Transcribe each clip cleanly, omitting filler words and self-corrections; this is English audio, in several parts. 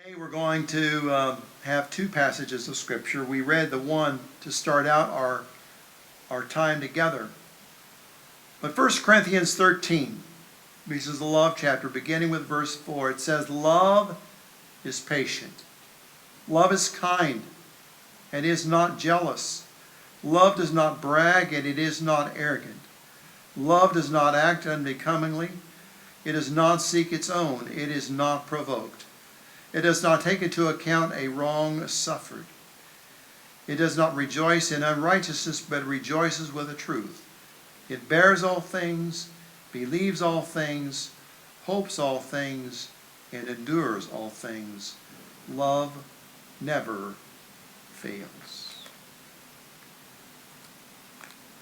Today we're going to have two passages of Scripture. We read the one to start out our time together. But 1 Corinthians 13, which is the love chapter, beginning with verse 4, it says, "Love is patient. Love is kind, and is not jealous. Love does not brag, and it is not arrogant. Love does not act unbecomingly. It does not seek its own. It is not provoked. It does not take into account a wrong suffered. It does not rejoice in unrighteousness, but rejoices with the truth. It bears all things, believes all things, hopes all things, and endures all things. Love never fails."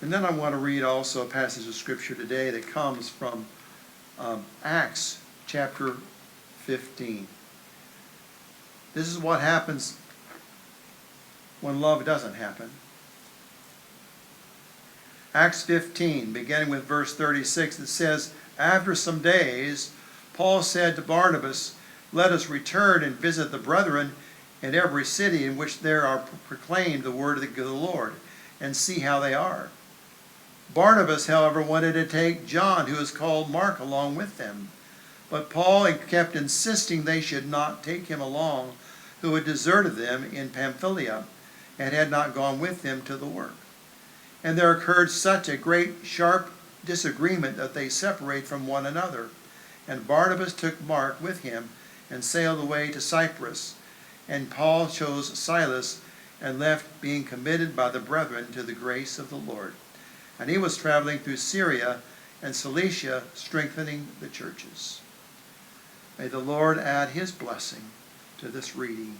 And then I want to read also a passage of Scripture today that comes from Acts chapter 15. This is what happens when love doesn't happen. Acts 15, beginning with verse 36, it says, "After some days, Paul said to Barnabas, 'Let us return and visit the brethren in every city in which there are proclaimed the word of the Lord, and see how they are.' Barnabas, however, wanted to take John, who is called Mark, along with them. But Paul kept insisting they should not take him along, who had deserted them in Pamphylia, and had not gone with them to the work. And there occurred such a great sharp disagreement that they separated from one another. And Barnabas took Mark with him, and sailed away to Cyprus. And Paul chose Silas, and left, being committed by the brethren to the grace of the Lord. And he was traveling through Syria and Cilicia, strengthening the churches." May the Lord add his blessing to this reading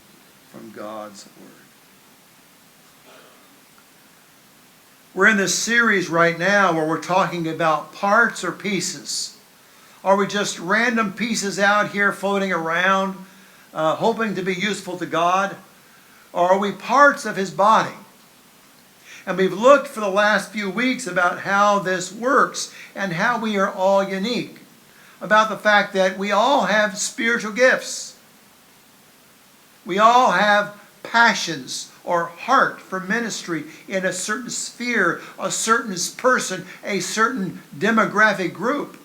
from God's Word. We're in this series right now where we're talking about parts or pieces. Are we just random pieces out here floating around, hoping to be useful to God? Or are we parts of His body? And we've looked for the last few weeks about how this works and how we are all unique. About the fact that we all have spiritual gifts. We all have passions or heart for ministry in a certain sphere, a certain person, a certain demographic group.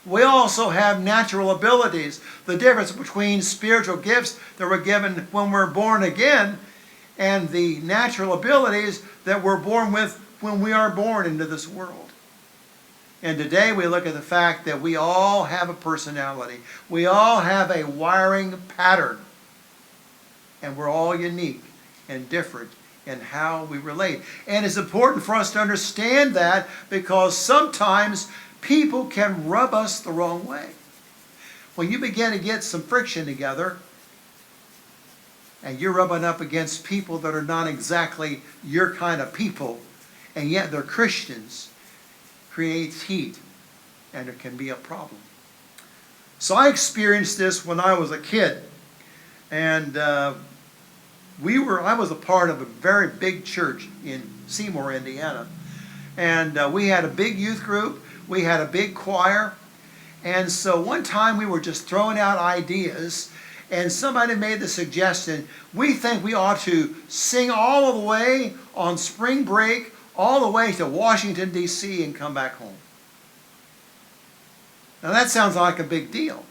We also have natural abilities. The difference between spiritual gifts that were given when we're born again and the natural abilities that we're born with when we are born into this world. And today we look at the fact that we all have a personality. We all have a wiring pattern. And we're all unique and different in how we relate. And it's important for us to understand that, because sometimes people can rub us the wrong way. When you begin to get some friction together, and you're rubbing up against people that are not exactly your kind of people, and yet they're Christians, creates heat, and it can be a problem. So I experienced this when I was a kid, and I was a part of a very big church in Seymour, Indiana, and we had a big youth group, we had a big choir, and so one time we were just throwing out ideas, and somebody made the suggestion, we think we ought to sing all the way on spring break, all the way to Washington, D.C. and come back home. Now that sounds like a big deal.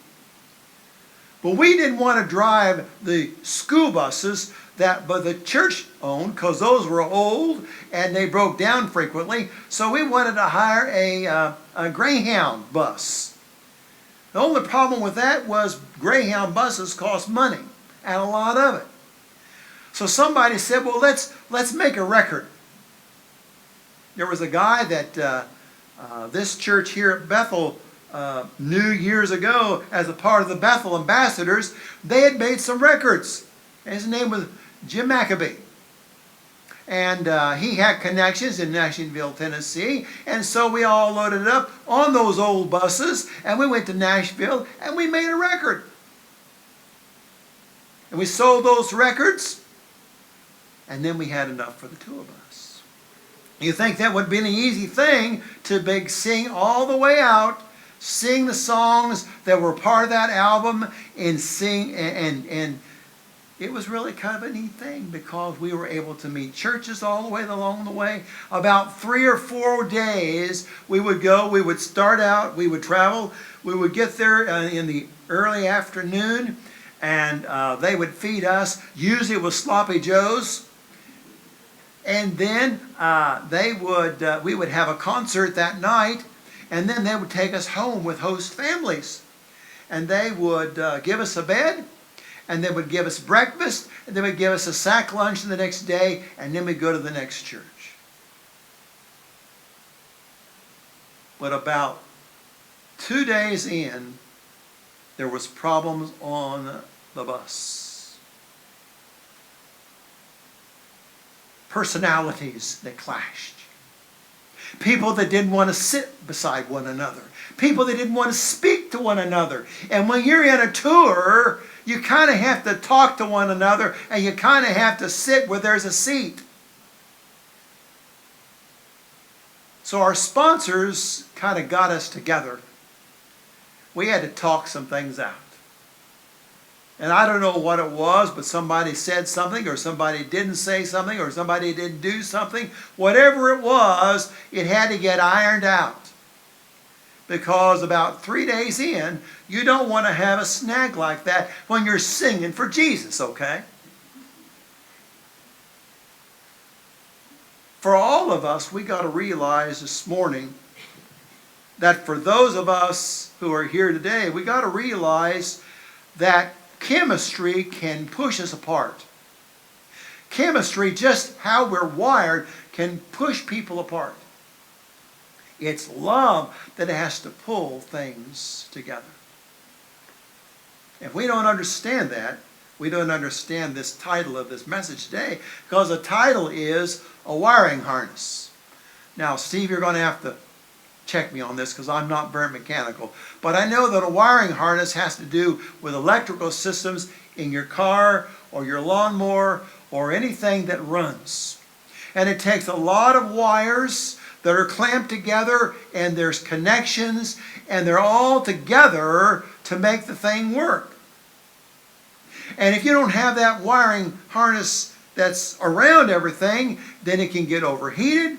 But we didn't want to drive the school buses that the church owned, because those were old and they broke down frequently. So we wanted to hire a Greyhound bus. The only problem with that was Greyhound buses cost money, and a lot of it. So somebody said, well, let's make a record. There was a guy that this church here at Bethel knew years ago as a part of the Bethel Ambassadors. They had made some records. His name was Jim Maccabee. And he had connections in Nashville, Tennessee. And so we all loaded up on those old buses, and we went to Nashville, and we made a record. And we sold those records, and then we had enough for the two of us. You think that would be an easy thing to sing all the way out sing the songs that were part of that album and sing, and it was really kind of a neat thing because we were able to meet churches all the way along the way. About 3 or 4 days we would go, we would start out, we would travel, we would get there in the early afternoon, and they would feed us. Usually it was sloppy joes. And then we would have a concert that night, and then they would take us home with host families. And they would give us a bed, and they would give us breakfast, and they would give us a sack lunch the next day, and then we'd go to the next church. But about 2 days in, there was problems on the bus. Personalities that clashed. People that didn't want to sit beside one another. People that didn't want to speak to one another. And when you're in a tour, you kind of have to talk to one another, and you kind of have to sit where there's a seat. So our sponsors kind of got us together. We had to talk some things out. And I don't know what it was, but somebody said something, or somebody didn't say something, or somebody didn't do something. Whatever it was, it had to get ironed out. Because about 3 days in, you don't want to have a snag like that when you're singing for Jesus, okay? For all of us, we got to realize this morning that for those of us who are here today, we got to realize that chemistry can push us apart. Chemistry, just how we're wired, can push people apart. It's love that has to pull things together. If we don't understand that, we don't understand this title of this message today, because the title is a wiring harness. Now, Steve, you're going to have to check me on this because I'm not very mechanical. But I know that a wiring harness has to do with electrical systems in your car or your lawnmower or anything that runs. And it takes a lot of wires that are clamped together, and there's connections, and they're all together to make the thing work. And if you don't have that wiring harness that's around everything, then it can get overheated,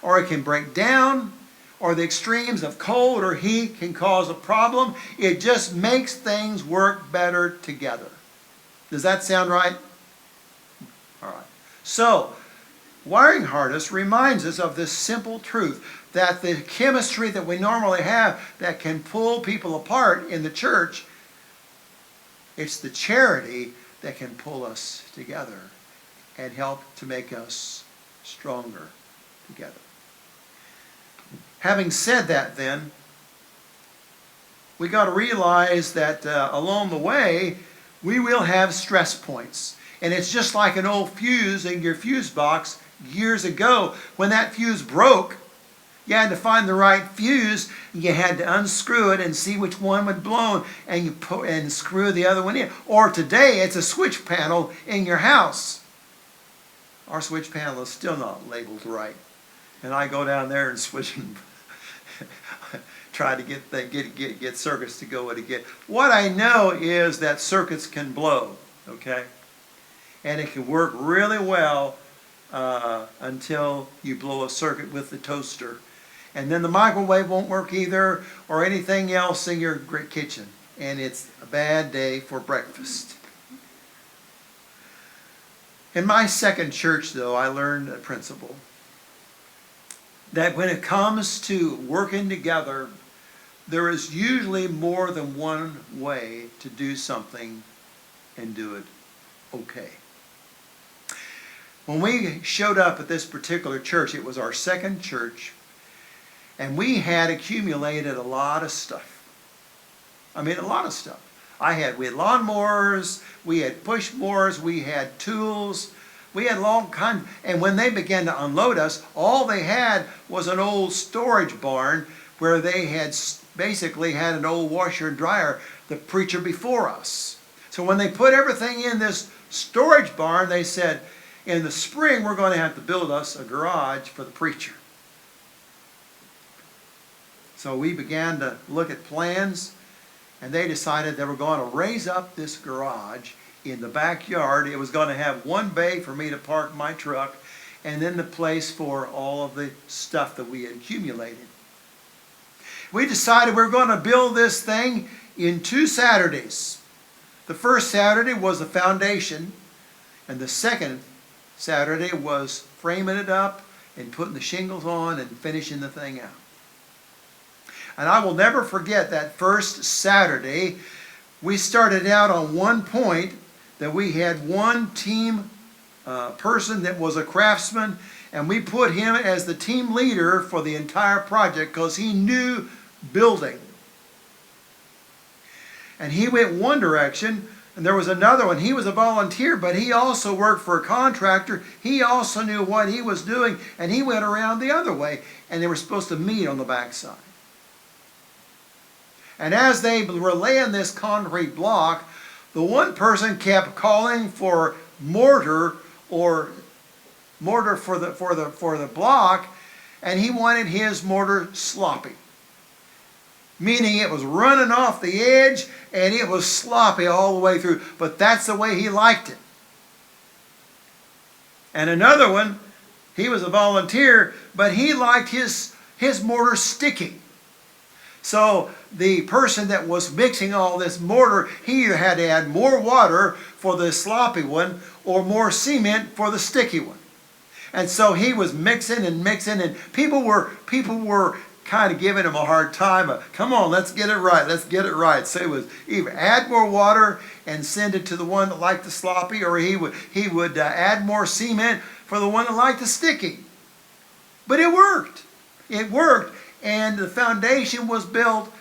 or it can break down, or the extremes of cold or heat can cause a problem. It just makes things work better together. Does that sound right? All right. So, wiring harness reminds us of this simple truth, that the chemistry that we normally have that can pull people apart in the church, it's the charity that can pull us together and help to make us stronger together. Having said that, then, we got to realize that along the way, we will have stress points. And it's just like an old fuse in your fuse box years ago. When that fuse broke, you had to find the right fuse. You had to unscrew it and see which one would blow, and you put and screw the other one in. Or today, it's a switch panel in your house. Our switch panel is still not labeled right. And I go down there and switch and try to get circuits to go with it. What I know is that circuits can blow, okay? And it can work really well until you blow a circuit with the toaster. And then the microwave won't work either, or anything else in your kitchen. And it's a bad day for breakfast. In my second church, though, I learned a principle. That when it comes to working together, there is usually more than one way to do something and do it okay. When we showed up at this particular church, it was our second church, and we had accumulated a lot of stuff. I mean, a lot of stuff. We had lawnmowers, we had push mowers, we had tools, we had all kinds. And when they began to unload us, all they had was an old storage barn where they had basically had an old washer and dryer, the preacher before us. So when they put everything in this storage barn, they said, in the spring, we're going to have to build us a garage for the preacher. So we began to look at plans, and they decided they were going to raise up this garage in the backyard. It was going to have one bay for me to park my truck, and then the place for all of the stuff that we had accumulated. We decided we were going to build this thing in 2 Saturdays. The first Saturday was the foundation, and the second Saturday was framing it up and putting the shingles on and finishing the thing out. And I will never forget that first Saturday. We started out on one point that we had one team person that was a craftsman, and we put him as the team leader for the entire project because he knew building. And he went one direction, and there was another one. He was a volunteer, but he also worked for a contractor. He also knew what he was doing, and he went around the other way, and they were supposed to meet on the backside. And as they were laying this concrete block, the one person kept calling for mortar for the block, and he wanted his mortar sloppy. Meaning it was running off the edge and it was sloppy all the way through. But that's the way he liked it. And another one, he was a volunteer, but he liked his mortar sticky. So the person that was mixing all this mortar, he either had to add more water for the sloppy one or more cement for the sticky one. And so he was mixing, and people were kind of giving him a hard time. Come on, let's get it right, let's get it right. So it was either add more water and send it to the one that liked the sloppy, or he would add more cement for the one that liked the sticky. But it worked. It worked. And the foundation was built,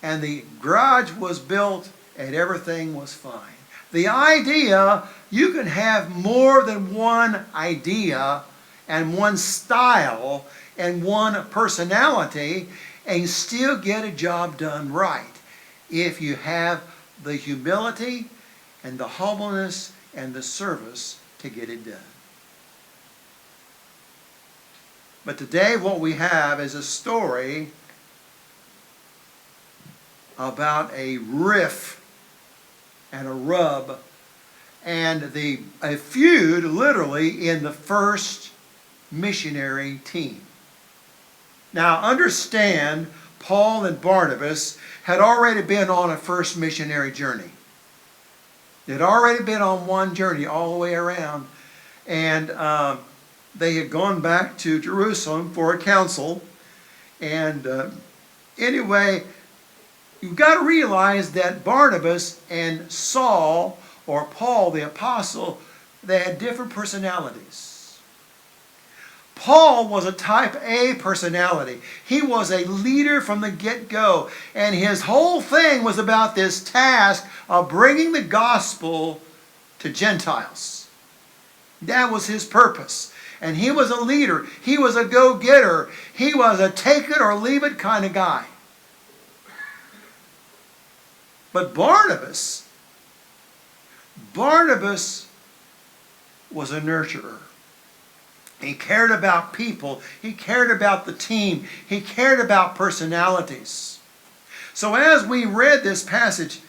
and the garage was built, and everything was fine. The idea, you can have more than one idea and one style and one personality and still get a job done right if you have the humility and the humbleness and the service to get it done. But today what we have is a story about a riff and a rub and a feud literally in the first missionary team. Now understand, Paul and Barnabas had already been on a first missionary journey. They'd already been on one journey all the way around, and they had gone back to Jerusalem for a council. And anyway, you've got to realize that Barnabas and Saul, or Paul the apostle, they had different personalities. Paul was a type A personality. He was a leader from the get-go, and his whole thing was about this task of bringing the gospel to Gentiles. That was his purpose. And he was a leader. He was a go-getter. He was a take it or leave it kind of guy. But Barnabas was a nurturer. He cared about people. He cared about the team. He cared about personalities. So as we read this passage,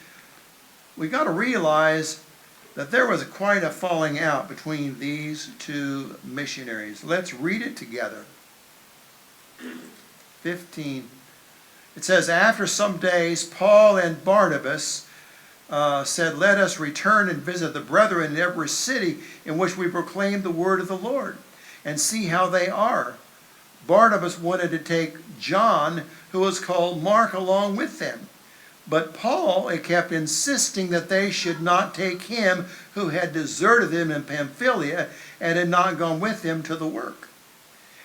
we got to realize that there was quite a falling out between these two missionaries. Let's read it together. 15. It says, after some days, Paul and Barnabas said, let us return and visit the brethren in every city in which we proclaim the word of the Lord, and see how they are. Barnabas wanted to take John, who was called Mark, along with them. But Paul kept insisting that they should not take him who had deserted them in Pamphylia and had not gone with them to the work.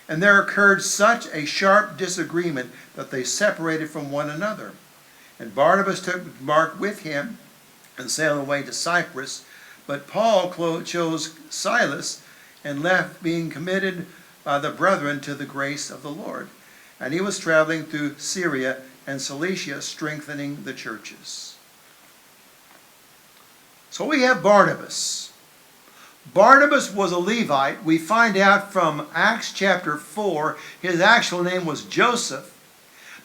And there occurred such a sharp disagreement that they separated from one another. And Barnabas took Mark with him and sailed away to Cyprus. But Paul chose Silas and left, being committed by the brethren to the grace of the Lord. And he was traveling through Syria and Cilicia, strengthening the churches. So we have Barnabas. Barnabas was a Levite. We find out from Acts chapter 4, his actual name was Joseph.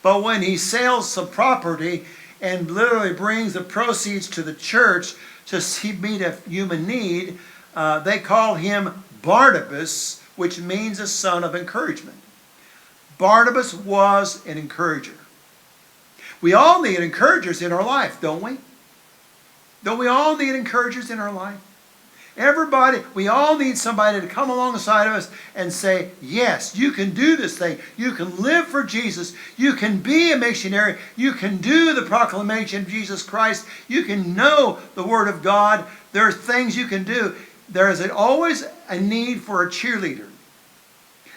But when he sells some property and literally brings the proceeds to the church to meet a human need, they call him Barnabas, which means a son of encouragement. Barnabas was an encourager. We all need encouragers in our life, don't we? Don't we all need encouragers in our life? Everybody, we all need somebody to come alongside of us and say, yes, you can do this thing. You can live for Jesus. You can be a missionary. You can do the proclamation of Jesus Christ. You can know the Word of God. There are things you can do. There is always a need for a cheerleader.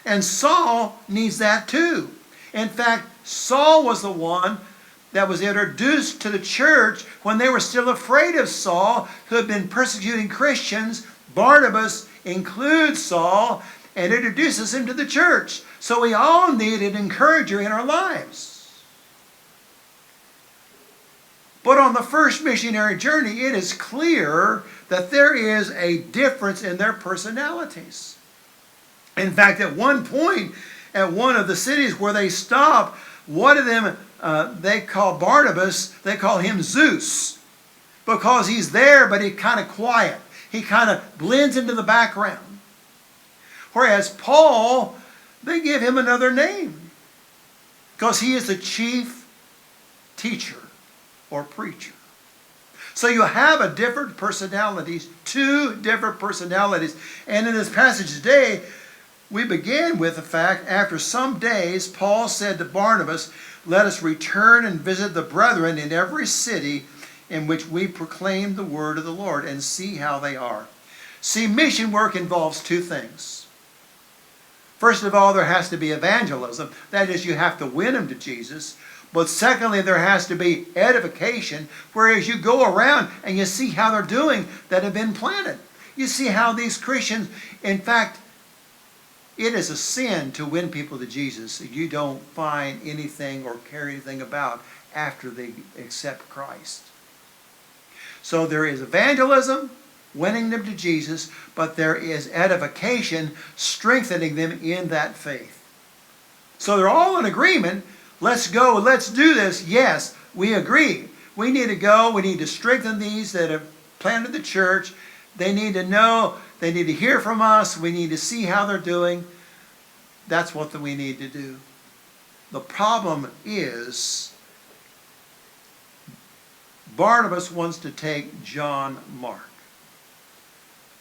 And Saul needs that too. In fact, Saul was the one that was introduced to the church when they were still afraid of Saul, who had been persecuting Christians. Barnabas includes Saul and introduces him to the church. So we all need an encourager in our lives. But on the first missionary journey, it is clear that there is a difference in their personalities. In fact, at one point, at one of the cities where they stopped, one of them, they call Barnabas, they call him Zeus, because he's there, but he's kind of quiet. He kind of blends into the background. Whereas Paul, they give him another name, because he is the chief teacher or preacher. So you have a different personalities, two different personalities. And in this passage today, we begin with the fact, after some days, Paul said to Barnabas, let us return and visit the brethren in every city in which we proclaim the word of the Lord and see how they are. See, mission work involves two things. First of all, there has to be evangelism. That is, you have to win them to Jesus. But secondly, there has to be edification, whereas you go around and you see how they're doing that have been planted. You see how these Christians, in fact, it is a sin to win people to Jesus if you don't find anything or care anything about after they accept Christ. So there is evangelism, winning them to Jesus, but there is edification, strengthening them in that faith. So they're all in agreement. Let's go, let's do this. Yes, we agree. We need to go. We need to strengthen these that have planted the church. They need to know. They need to hear from us. We need to see how they're doing. That's what we need to do. The problem is Barnabas wants to take John Mark.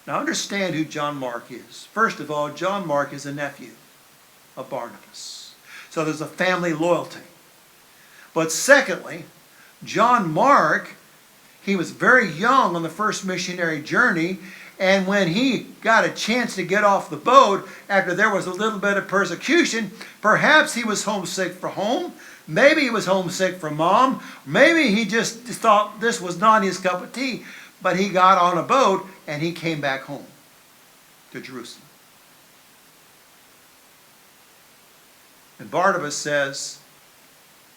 Now understand who John Mark is. First of all, John Mark is a nephew of Barnabas. So there's a family loyalty. But secondly, John Mark, he was very young on the first missionary journey, and when he got a chance to get off the boat after there was a little bit of persecution, perhaps he was homesick for home. Maybe he was homesick for mom. Maybe he just thought this was not his cup of tea. But he got on a boat and he came back home to Jerusalem. And Barnabas says,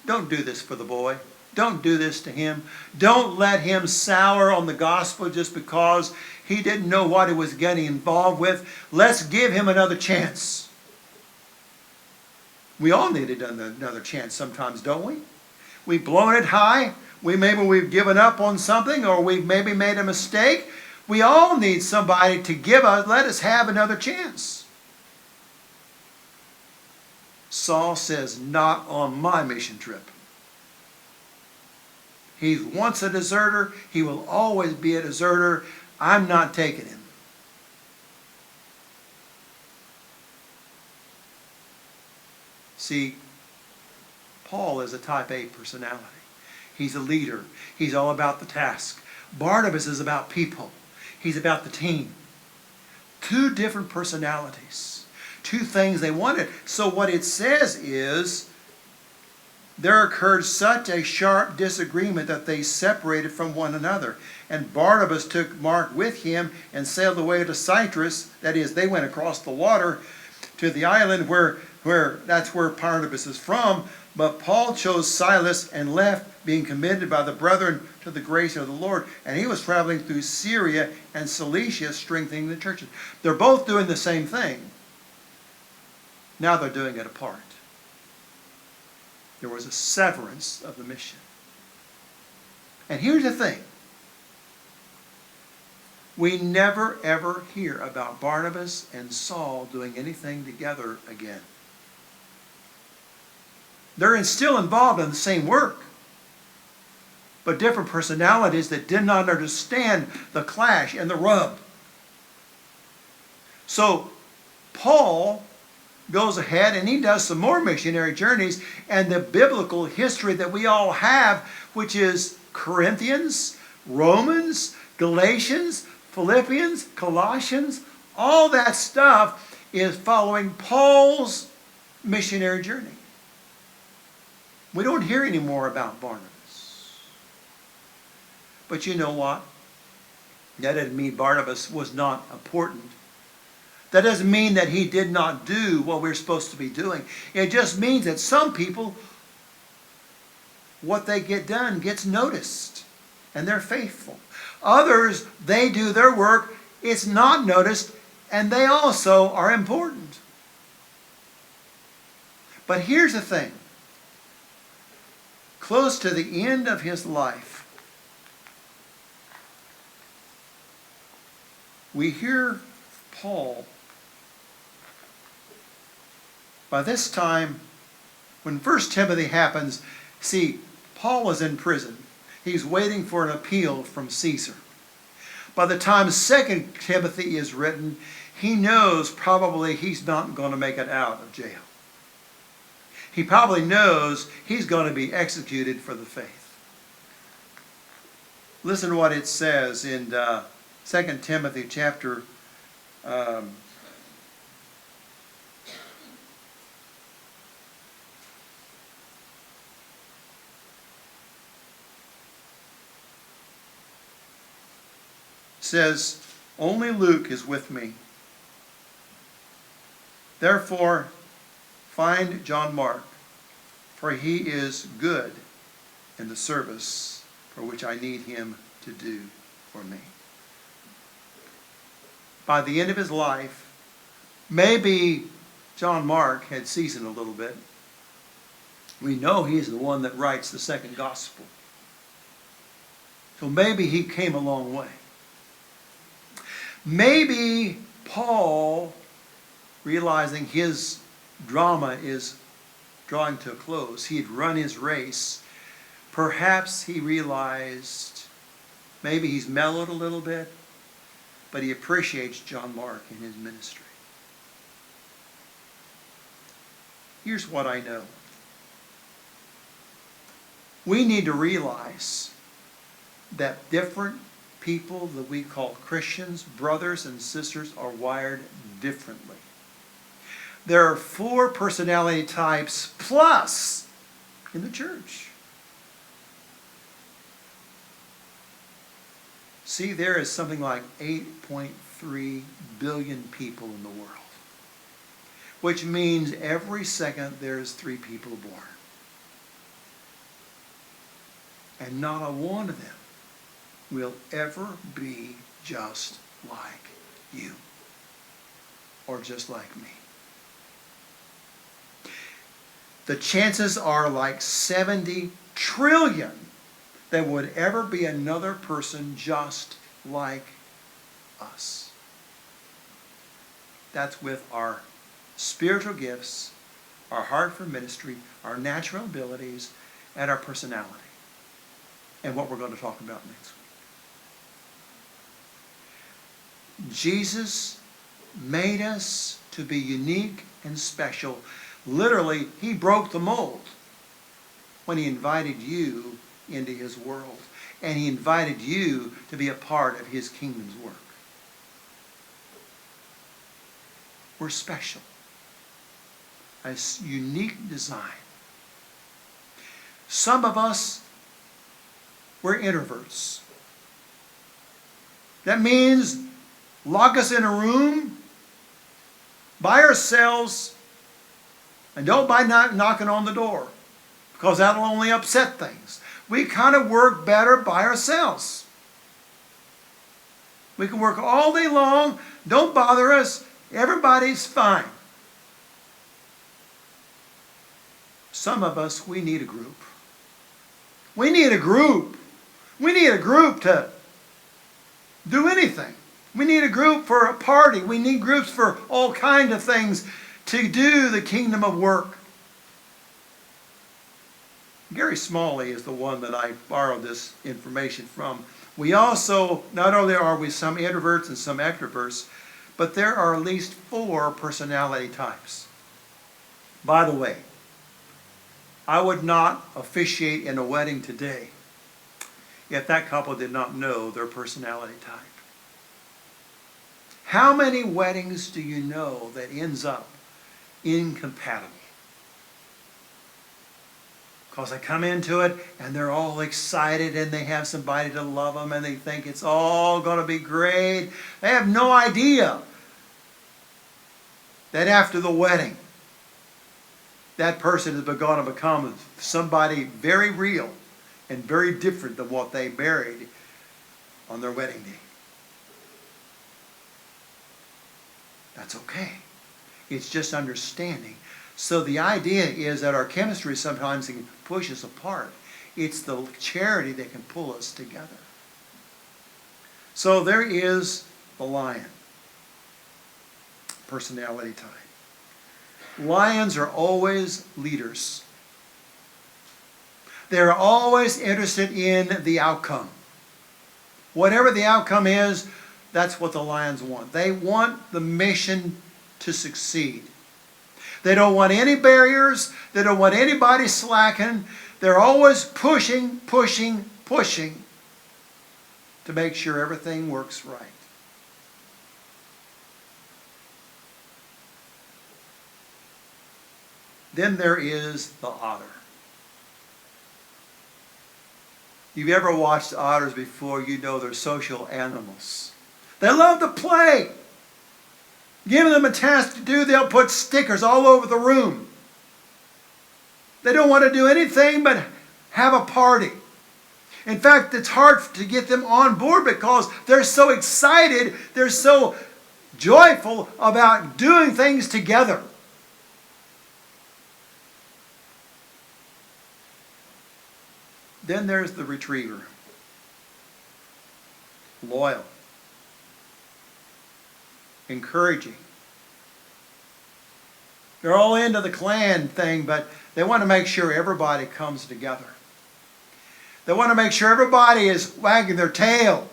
don't do this for the boy. Don't do this to him. Don't let him sour on the gospel just because he didn't know what he was getting involved with. Let's give him another chance. We all need another chance sometimes, don't we? We've blown it high. Maybe we've given up on something, or we've maybe made a mistake. We all need somebody to let us have another chance. Saul says, not on my mission trip. He's once a deserter. He will always be a deserter. I'm not taking him. See, Paul is a type A personality. He's a leader. He's all about the task. Barnabas is about people. He's about the team. Two different personalities. Two things they wanted. So what it says is, there occurred such a sharp disagreement that they separated from one another. And Barnabas took Mark with him and sailed away to Cyprus. That is, they went across the water to the island where that's where Barnabas is from. But Paul chose Silas and left, being committed by the brethren to the grace of the Lord. And he was traveling through Syria and Cilicia, strengthening the churches. They're both doing the same thing. Now they're doing it apart. There was a severance of the mission. And here's the thing. We never ever hear about Barnabas and Saul doing anything together again. They're still involved in the same work, but different personalities that did not understand the clash and the rub. So Paul goes ahead and he does some more missionary journeys, and the biblical history that we all have, which is Corinthians, Romans, Galatians, Philippians, Colossians, all that stuff is following Paul's missionary journey. We don't hear any more about Barnabas. But you know what? That doesn't mean Barnabas was not important. That doesn't mean that he did not do what we're supposed to be doing. It just means that some people, what they get done gets noticed, and they're faithful. Others, they do their work, it's not noticed, and they also are important. But here's the thing. Close to the end of his life, we hear Paul. By this time, when 1 Timothy happens, see, Paul is in prison. He's waiting for an appeal from Caesar. By the time 2 Timothy is written, he knows probably he's not going to make it out of jail. He probably knows he's going to be executed for the faith. Listen to what it says in 2 Timothy chapter 'says, only Luke is with me. Therefore, find John Mark, for he is good in the service for which I need him to do for me. By the end of his life, maybe John Mark had seasoned a little bit. We know he's the one that writes the second gospel. So maybe he came a long way. Maybe Paul, realizing his drama is drawing to a close, he had run his race, perhaps he realized maybe he's mellowed a little bit, but he appreciates John Mark in his ministry. Here's what I know. We need to realize that different people that we call Christians, brothers and sisters, are wired differently. There are 4 personality types plus in the church. See, there is something like 8.3 billion people in the world, which means every second there's 3 people born. And not a one of them will ever be just like you or just like me. The chances are like 70 trillion there would ever be another person just like us. That's with our spiritual gifts, our heart for ministry, our natural abilities, and our personality. And what we're going to talk about next week. Jesus made us to be unique and special. Literally, he broke the mold when he invited you into his world. And he invited you to be a part of his kingdom's work. We're special. A unique design. Some of us, we're introverts. That means lock us in a room by ourselves and don't by knocking on the door, because that'll only upset things. We kind of work better by ourselves. We can work all day long. Don't bother us. Everybody's fine. some of us, we need a group. We need a group. We need a group to do anything. We need a group for a party. We need groups for all kinds of things to do the kingdom of work. Gary Smalley is the one that I borrowed this information from. We also, not only are we some introverts and some extroverts, but there are at least 4 personality types. By the way, I would not officiate in a wedding today if that couple did not know their personality type. How many weddings do you know that ends up incompatible? Because they come into it and they're all excited and they have somebody to love them and they think it's all going to be great. They have no idea that after the wedding, that person is going to become somebody very real and very different than what they married on their wedding day. That's okay. It's just understanding. So the idea is that our chemistry sometimes can push us apart. It's the charity that can pull us together. So there is the lion. Personality type. Lions are always leaders. They're always interested in the outcome. Whatever the outcome is, that's what the lions want. They want the mission to succeed. They don't want any barriers. They don't want anybody slacking. They're always pushing, pushing, pushing to make sure everything works right. Then there is the otter. If you've ever watched otters before, you know they're social animals. They love to play. Giving them a task to do, they'll put stickers all over the room. They don't want to do anything but have a party. In fact, it's hard to get them on board because they're so excited, they're so joyful about doing things together. Then there's the retriever. Loyal. Encouraging. They're all into the clan thing, but they want to make sure everybody comes together. They want to make sure everybody is wagging their tail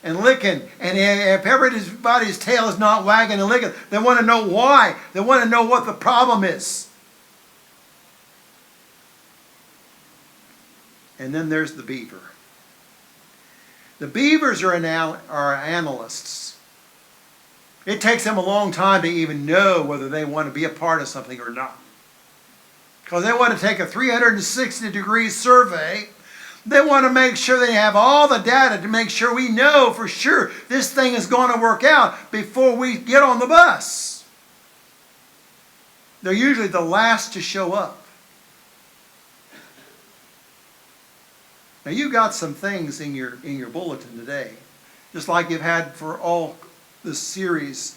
and licking. And if everybody's tail is not wagging and licking, they want to know why. They want to know what the problem is. And then there's the beaver. The beavers are analysts. It takes them a long time to even know whether they want to be a part of something or not. Because they want to take a 360-degree survey. They want to make sure they have all the data to make sure we know for sure this thing is going to work out before we get on the bus. They're usually the last to show up. Now you got some things in your bulletin today, just like you've had for all this series.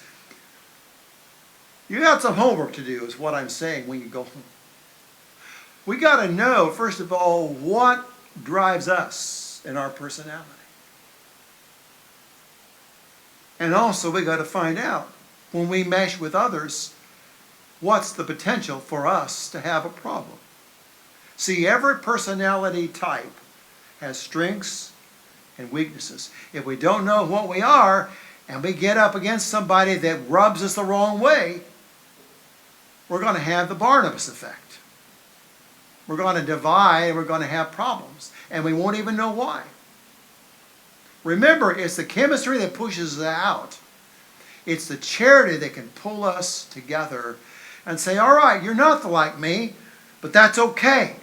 You got some homework to do is what I'm saying when you go home. We got to know, first of all, what drives us in our personality. And also we got to find out, when we mesh with others, what's the potential for us to have a problem. See, every personality type has strengths and weaknesses. If we don't know what we are, and we get up against somebody that rubs us the wrong way, we're going to have the Barnabas effect. We're going to divide and we're going to have problems. And we won't even know why. Remember, it's the chemistry that pushes us out. It's the charity that can pull us together and say, all right, you're not like me, but that's okay.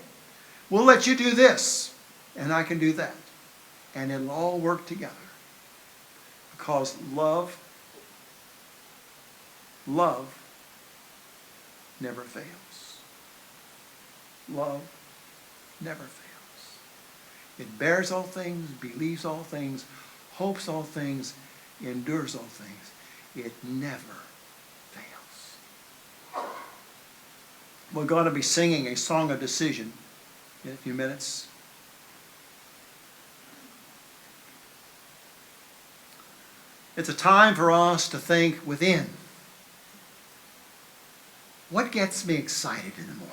We'll let you do this, and I can do that. And it'll all work together. Because love never fails. Love never fails. It bears all things, believes all things, hopes all things, endures all things. It never fails. We're going to be singing a song of decision in a few minutes. It's a time for us to think within. What gets me excited in the morning?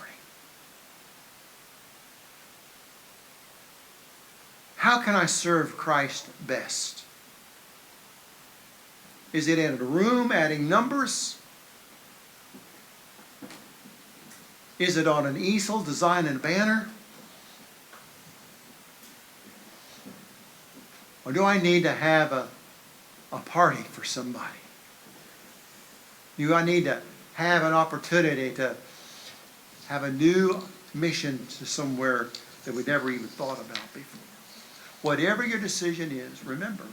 How can I serve Christ best? Is it in a room adding numbers? Is it on an easel designing a banner? Or do I need to have a party for somebody? Do I need to have an opportunity to have a new mission to somewhere that we never even thought about before? Whatever your decision is, remember,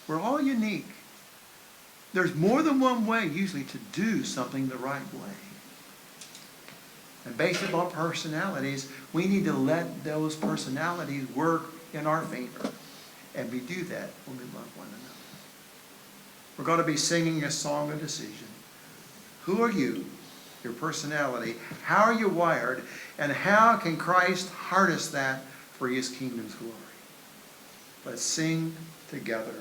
we're all unique. There's more than one way usually to do something the right way. And based upon personalities, we need to let those personalities work in our favor. And we do that when we love one another. We're going to be singing a song of decision. Who are you? Your personality. How are you wired? And how can Christ harness that for his kingdom's glory? Let's sing together.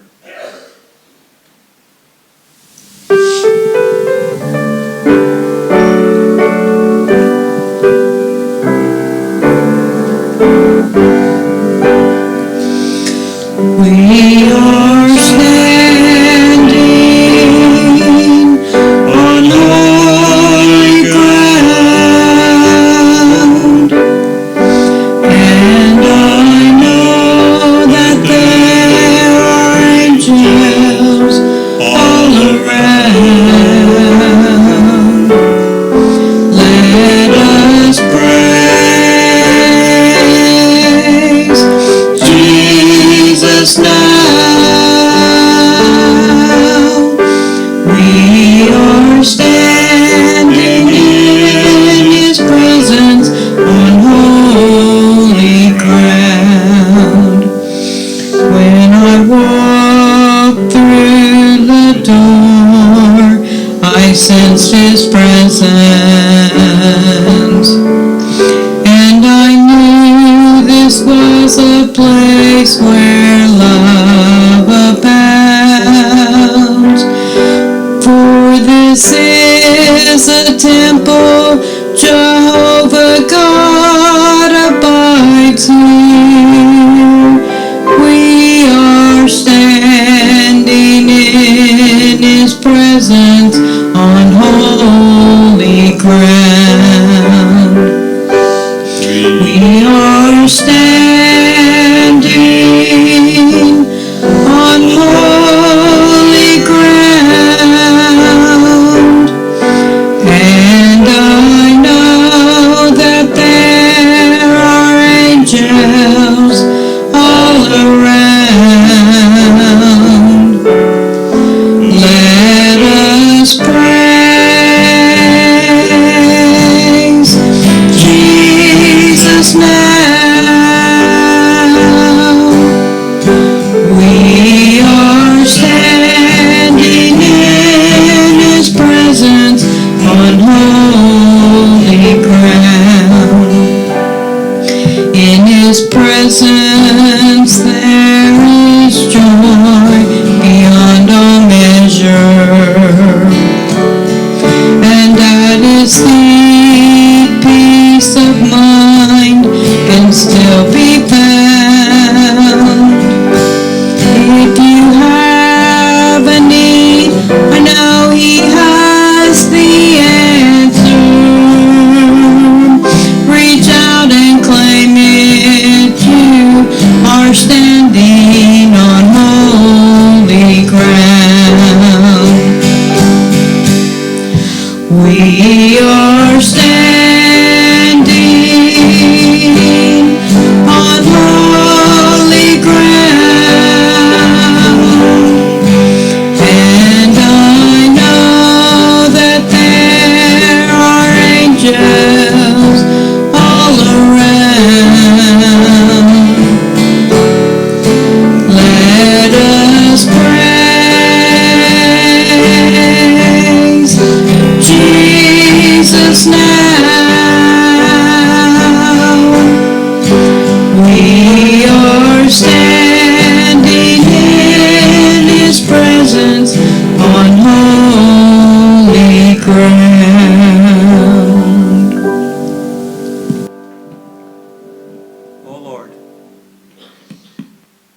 We are standing on holy ground, and I know that there are angels all around. Let us praise Jesus now. We are standing in his presence on holy ground. When I walk through the door, I sensed his presence, and I knew this was a place where love abounds. For this is a temple, Jehovah God abides here. We are standing in his presence on holy ground. We are standing on holy ground, and I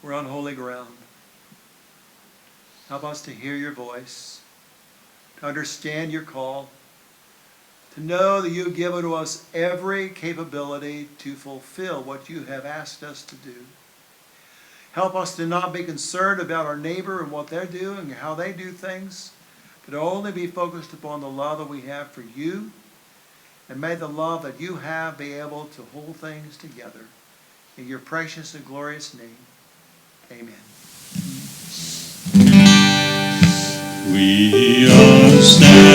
We're on holy ground. Help us to hear your voice, to understand your call, to know that you've given to us every capability to fulfill what you have asked us to do. Help us to not be concerned about our neighbor and what they're doing and how they do things, but only be focused upon the love that we have for you. And may the love that you have be able to hold things together. In your precious and glorious name, amen. We are standing